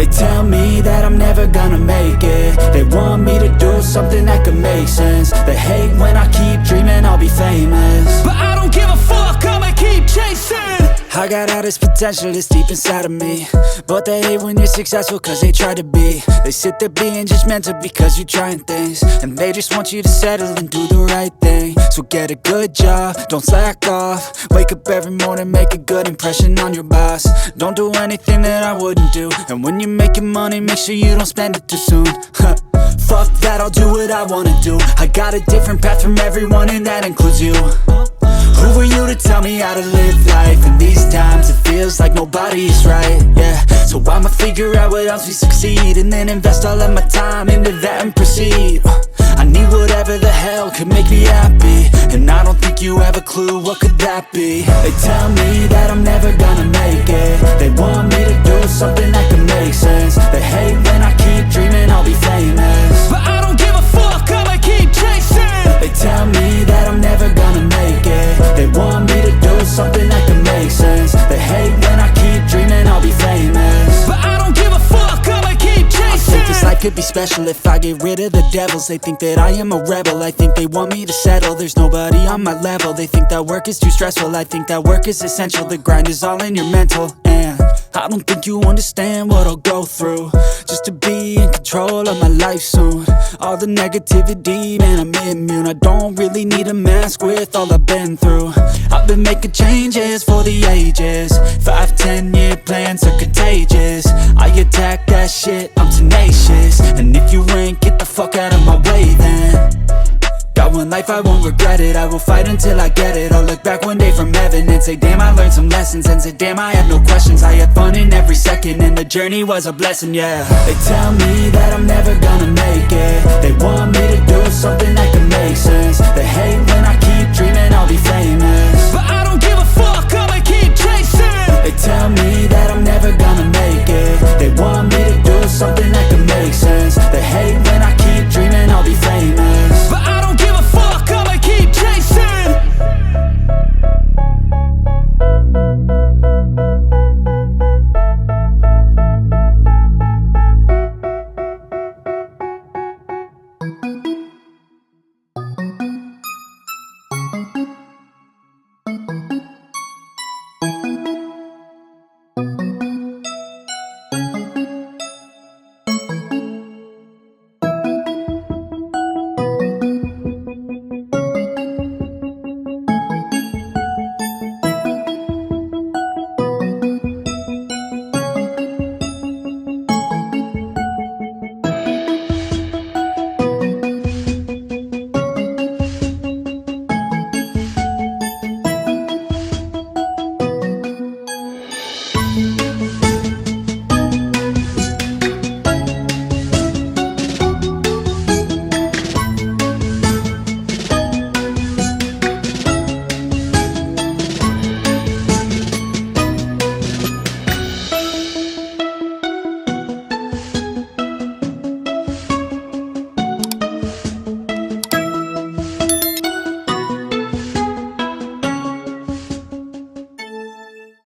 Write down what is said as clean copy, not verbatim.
tell me that I'm never gonna make it. They want me to do something that could make sense. They hate when I keep dreaming I'll be famous, but I don't give a fuck, I'ma keep chasing. I got all this potential that's deep inside of me, but they hate when you're successful cause they try to be. They sit there being judgmental because you're trying things, and they just want you to settle and do the right thing. So get a good job, don't slack off. Wake up every morning, make a good impression on your boss. Don't do anything that I wouldn't do, and when you're making money, make sure you don't spend it too soon. Fuck that, I'll do what I wanna do. I got a different path from everyone, and that includes you. Who are you to tell me how to live life? In these times it feels like nobody is right, yeah. So I'ma figure out what else we succeed, and then invest all of my time into that and proceed. I need whatever the hell could make me happy, and I don't think you have a clue what could that be. They tell me that I'm never gonna make it. They want me to do something that could make sense. They hate when I keep dreaming I'll be famous, but I don't give a fuck, I'ma keep chasing. They tell me that I'm never gonna make it. They want me to do something that can make sense. They hate when I keep dreaming I'll be famous, but I don't give a fuck, I'ma keep chasing. I think this life could be special if I get rid of the devils. They think that I am a rebel, I think they want me to settle. There's nobody on my level. They think that work is too stressful, I think that work is essential. The grind is all in your mental, and I don't think you understand what I'll go through just to be in control of my life soon. All the negativity, man, I'm immune. I don't really need a mask with all I've been through. I've been making changes for the ages. 5-10 year plans are contagious. I attack that shit, I'm tenacious. And if you ain't, get the fuck out of my way then. Got one life, I won't regret it. I will fight until I get it. I'll look back one day from heaven and say damn, I learned some lessons. And say damn, I had no questions. I had fun in every second, and the journey was a blessing, yeah. They tell me that I'm never gonna make it. They want me to do something that can make sense. They hate when I